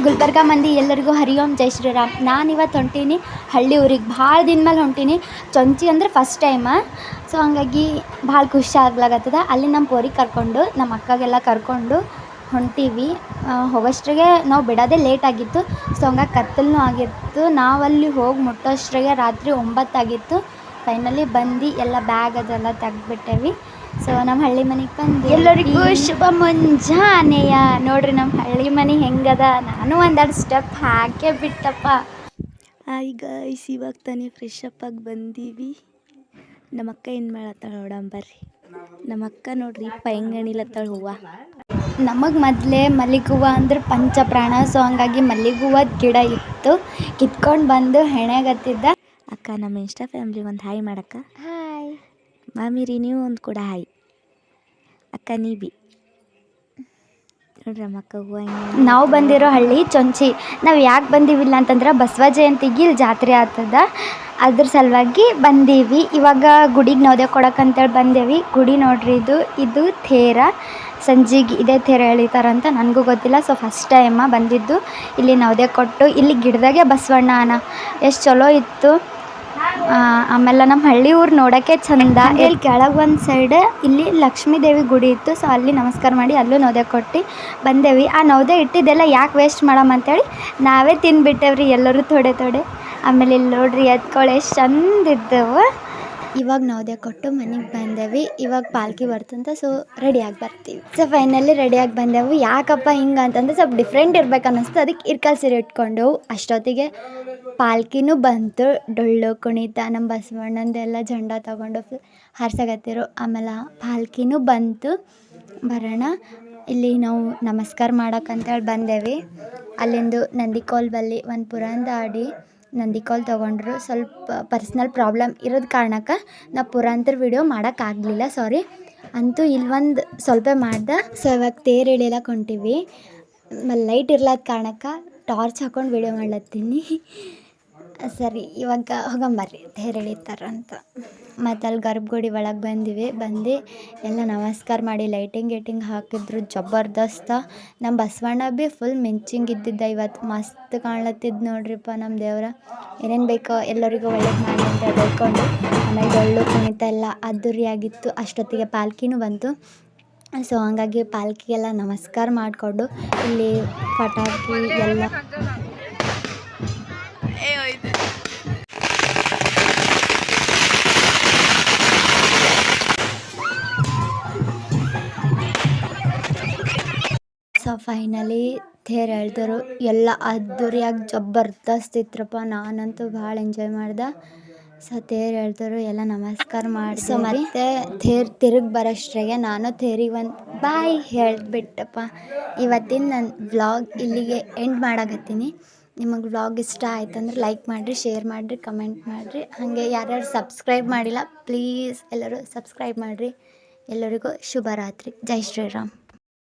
ಗುಲ್ಬರ್ಗ ಮಂದಿ ಎಲ್ಲರಿಗೂ ಹರಿ ಓಂ ಜೈ ಶ್ರೀರಾಮ್. ನಾನು ಇವತ್ತು ಹೊಂಟೀನಿ ಹಳ್ಳಿ ಊರಿಗೆ. ಭಾಳ ದಿನ ಮೇಲೆ ಹೊಂಟೀನಿ. ಚೊಂಚಿ ಅಂದ್ರೆ ಫಸ್ಟ್ ಟೈಮ. ಸೊ ಹಂಗಾಗಿ ಭಾಳ ಖುಷಿ ಆಗ್ಲಾಗತ್ತದ. ಅಲ್ಲಿ ನಮ್ಮ ಪೋರಿಗೆ ಕರ್ಕೊಂಡು ನಮ್ಮ ಅಕ್ಕಗೆಲ್ಲ ಕರ್ಕೊಂಡು ಹೊಂಟೀವಿ. ಹೋಗೋಷ್ಟ್ರಿಗೆ ನಾವು ಬಿಡೋದೇ ಲೇಟ್ ಆಗಿತ್ತು. ಸೊ ಹಂಗಾಗಿ ಕತ್ತಲೂ ಆಗಿತ್ತು. ನಾವಲ್ಲಿ ಹೋಗಿ ಮುಟ್ಟೋಷ್ಟ್ರಿಗೆ ರಾತ್ರಿ 9 ಆಗಿತ್ತು. ಫೈನಲಿ ಬಂದು ಎಲ್ಲ ಬ್ಯಾಗ್ ಅದೆಲ್ಲ ತೆಗ್ದುಬಿಟ್ಟೇವಿ. ಸೊ ನಮ್ಮ ಹಳ್ಳಿ ಮನೆಗೆ ಬಂದು ಎಲ್ಲರಿಗೂ ಶುಭ ಮುಂಜಾನೆಯ. ನೋಡ್ರಿ ನಮ್ಮ ಹಳ್ಳಿ ಮನೆ ಹೆಂಗದ. ನಾನು ಒಂದೆರಡು ಸ್ಟೆಪ್ ಹಾಕೇ ಬಿಟ್ಟಪ್ಪ. ಹಾಯ್ ಗೈಸ್, ಇವಾಗ ತಾನೇ ಫ್ರೆಶ್ ಅಪ್ ಆಗಿ ಬಂದೀವಿ. ನಮ್ಮ ಅಕ್ಕ ಏನು ಮಾಡತ್ತಾಳ ನೋಡಂಬರ್ರಿ. ನಮ್ಮ ಅಕ್ಕ ನೋಡ್ರಿ ಪೈಂಗಣಿಲತ್ತಾಳ ಹೂವು. ನಮಗೆ ಮೊದಲೇ ಮಲ್ಲಿಗೆ ಹೂವು ಅಂದ್ರೆ ಪಂಚಪ್ರಾಣ. ಸೊ ಹಂಗಾಗಿ ಮಲ್ಲಿಗೆ ಹೂವದ ಗಿಡ ಇತ್ತು. ಕಿತ್ಕೊಂಡು ಬಂದು ಹೆಣೆಗತ್ತಿದ್ದ. ಅಕ್ಕ ನಮ್ಮ ಇನ್ಸ್ಟಾ ಫ್ಯಾಮ್ಲಿ ಒಂದು ಹಾಯ್ ಮಾಡಕ್ಕ. ಹಾಯ್ ಮಾಮಿರಿ ನೀವು ಒಂದು ಕೂಡ ಹಾಯ್. ಅಕ್ಕ ನೀ ಬಿ ನೋಡ್ರಿ ನಮ್ಮ ಅಕ್ಕ ಹೂವು ಹೆಂಗೆ. ನಾವು ಬಂದಿರೋ ಹಳ್ಳಿ ಚೊಂಚಿ. ನಾವು ಯಾಕೆ ಬಂದೀವಿಲ್ಲ ಅಂತಂದ್ರೆ ಬಸವ ಜಯಂತಿಗೆ ಇಲ್ಲಿ ಜಾತ್ರೆ ಆಗ್ತದ. ಅದ್ರ ಸಲುವಾಗಿ ಬಂದೀವಿ. ಇವಾಗ ಗುಡಿಗೆ ನೌದೆ ಕೊಡೋಕ್ಕಂತೇಳಿ ಬಂದೇವಿ. ಗುಡಿ ನೋಡ್ರಿ, ಇದು ಥೇರ. ಸಂಜೆಗೆ ಇದೇ ಥೇರ ಎಳಿತಾರಂತ, ನನಗೂ ಗೊತ್ತಿಲ್ಲ. ಸೊ ಫಸ್ಟ್ ಟೈಮ ಬಂದಿದ್ದು. ಇಲ್ಲಿ ನೌದೆ ಕೊಟ್ಟು ಇಲ್ಲಿ ಗಿಡದಾಗೆ ಬಸವಣ್ಣ ಎಷ್ಟು ಚಲೋ ಇತ್ತು. ಆಮೇಲೆ ನಮ್ಮ ಹಳ್ಳಿ ಊರು ನೋಡೋಕ್ಕೆ ಚಂದ. ಇಲ್ಲಿ ಕೆಳಗೆ ಒಂದು ಸೈಡ್ ಇಲ್ಲಿ ಲಕ್ಷ್ಮೀ ದೇವಿ ಗುಡಿ ಇತ್ತು. ಸೊ ಅಲ್ಲಿ ನಮಸ್ಕಾರ ಮಾಡಿ ಅಲ್ಲೂ ನೌದೆ ಕೊಟ್ಟು ಬಂದೇವಿ. ಆ ನೌದೆ ಇಟ್ಟಿದ್ದೆಲ್ಲ ಯಾಕೆ ವೇಸ್ಟ್ ಮಾಡಮ್ಮಂತೇಳಿ ನಾವೇ ತಿಂದುಬಿಟ್ಟೇವ್ರಿ ಎಲ್ಲರೂ ಥೋಡೆ. ಆಮೇಲೆ ಇಲ್ಲಿ ನೋಡ್ರಿ ಎತ್ಕೊಳ್ಳಿ ಎಷ್ಟು ಚಂದ ಇದ್ದವು. ಇವಾಗ ನೌದೆ ಕೊಟ್ಟು ಮನೆಗೆ ಬಂದೇವಿ. ಇವಾಗ ಪಾಲ್ಕಿ ಬರ್ತಂತ, ಸೊ ರೆಡಿಯಾಗಿ ಬರ್ತೀವಿ. ಸೊ ಫೈನಲಿ ರೆಡಿಯಾಗಿ ಬಂದೆವು. ಯಾಕಪ್ಪ ಹಿಂಗೆ ಅಂತಂದ್ರೆ ಸ್ವಲ್ಪ ಡಿಫ್ರೆಂಟ್ ಇರ್ಬೇಕು ಅನ್ನಿಸ್ತು. ಅದಕ್ಕೆ ಇರ್ಕಲ್ ಸೀರೆ ಇಟ್ಕೊಂಡೆವು. ಅಷ್ಟೊತ್ತಿಗೆ ಪಾಲ್ಕಿನೂ ಬಂತು. ಡೊಳ್ಳು ಕುಣಿತ ನಮ್ಮ ಬಸವಣ್ಣಂದೆಲ್ಲ ಜೆಂಡ ತಗೊಂಡು ಹಾರ್ಸಕತ್ತಿರು. ಆಮೇಲೆ ಪಾಲ್ಕಿನೂ ಬಂತು. ಬರೋಣ, ಇಲ್ಲಿ ನಾವು ನಮಸ್ಕಾರ ಮಾಡೋಕ್ಕಂತೇಳಿ ಬಂದೇವಿ. ಅಲ್ಲಿಂದು ನಂದಿಕೋಲ್ ಬಲ್ಲಿ ಒಂದು ಪುರಾಣದ ಆಡಿ ನಂದಿಕೋಲ್ ತೊಗೊಂಡ್ರು. ಸ್ವಲ್ಪ ಪರ್ಸ್ನಲ್ ಪ್ರಾಬ್ಲಮ್ ಇರೋದು ಕಾರಣಕ್ಕೆ ನಾವು ಪುರಾಣದ ವಿಡಿಯೋ ಮಾಡೋಕ್ಕಾಗಲಿಲ್ಲ, ಸಾರಿ. ಅಂತೂ ಇಲ್ಲೊಂದು ಸ್ವಲ್ಪ ಮಾಡ್ದೆ. ಸೊ ಇವಾಗ ತೇರು ಎಳಿಯಕ್ಕೆ ಹೊಂಟೀವಿ. ಲೈಟ್ ಇರ್ಲಾದ ಕಾರಣಕ್ಕೆ ಟಾರ್ಚ್ ಹಾಕ್ಕೊಂಡು ವಿಡಿಯೋ ಮಾಡ್ಲತ್ತೀನಿ. ಸರಿ, ಇವಾಗ ಹೋಗಂಬರ್ರಿ ತೇರು ಎಳಿತಾರಂತ. ಮತ್ತು ಅಲ್ಲಿ ಗರ್ಭಗುಡಿ ಒಳಗೆ ಬಂದು ಎಲ್ಲ ನಮಸ್ಕಾರ ಮಾಡಿ ಲೈಟಿಂಗ್ ಹಾಕಿದ್ರು ಜಬರ್ದಸ್ತ. ನಮ್ಮ ಬಸವಣ್ಣ ಭೀ ಫುಲ್ ಮಿಂಚಿಂಗ್ ಇದ್ದಿದ್ದ ಇವತ್ತು. ಮಸ್ತ್ ಕಾಣ್ಲತ್ತಿದ್ದು ನೋಡ್ರಿಪ್ಪ ನಮ್ಮ ದೇವ್ರ. ಏನೇನು ಬೇಕೋ ಎಲ್ಲರಿಗೂ ಒಳ್ಳೇದು ಮಾಡಿ ಅಂತ ಬೇಡ್ಕೊಂಡು ಆಮೇಲೆ ಡೊಳ್ಳು ಕುಣಿತ ಎಲ್ಲ ಅದ್ದೂರಿಯಾಗಿತ್ತು. ಅಷ್ಟೊತ್ತಿಗೆ ಪಾಲ್ಕಿನೂ ಬಂತು. ಸೊ ಹಂಗಾಗಿ ಪಾಲ್ಕಿಗೆಲ್ಲ ನಮಸ್ಕಾರ ಮಾಡಿಕೊಂಡು ಇಲ್ಲಿ ಪಟಾಕಿ ಎಲ್ಲ ಸೊ ಫೈನಲಿ ತೇರು ಎಳ್ದರು. ಎಲ್ಲ ಅದ್ದೂರಿಯಾಗಿ ಜಬರ್ದಸ್ತ್ ಇತ್ರಪ್ಪ. ನಾನಂತೂ ಭಾಳ ಎಂಜಾಯ್ ಮಾಡ್ದೆ. ಸೊ ತೇರು ಎಳ್ದರು, ಎಲ್ಲ ನಮಸ್ಕಾರ ಮಾಡಿ. ಸೊ ಮತ್ತೆ ತೇರು ತಿರುಗಿ ಬರೋಷ್ಟ್ರಾಗೆ ನಾನು ತೇರಿಗೆ ಒಂದು ಬಾಯ್ ಹೇಳಿಬಿಟ್ಟಪ್ಪ. ಇವತ್ತಿನ ನನ್ನ ವ್ಲಾಗ್ ಇಲ್ಲಿಗೆ ಎಂಡ್ ಮಾಡಾಕತ್ತೀನಿ. ನಿಮಗೆ ವ್ಲಾಗ್ ಇಷ್ಟ ಆಯ್ತಂದ್ರೆ ಲೈಕ್ ಮಾಡಿರಿ, ಶೇರ್ ಮಾಡಿರಿ, ಕಮೆಂಟ್ ಮಾಡಿರಿ. ಹಾಗೆ ಯಾರ್ಯಾರು ಸಬ್ಸ್ಕ್ರೈಬ್ ಮಾಡಿಲ್ಲ ಪ್ಲೀಸ್ ಎಲ್ಲರೂ ಸಬ್ಸ್ಕ್ರೈಬ್ ಮಾಡಿರಿ. ಎಲ್ಲರಿಗೂ ಶುಭರಾತ್ರಿ. ಜೈ ಶ್ರೀರಾಮ್.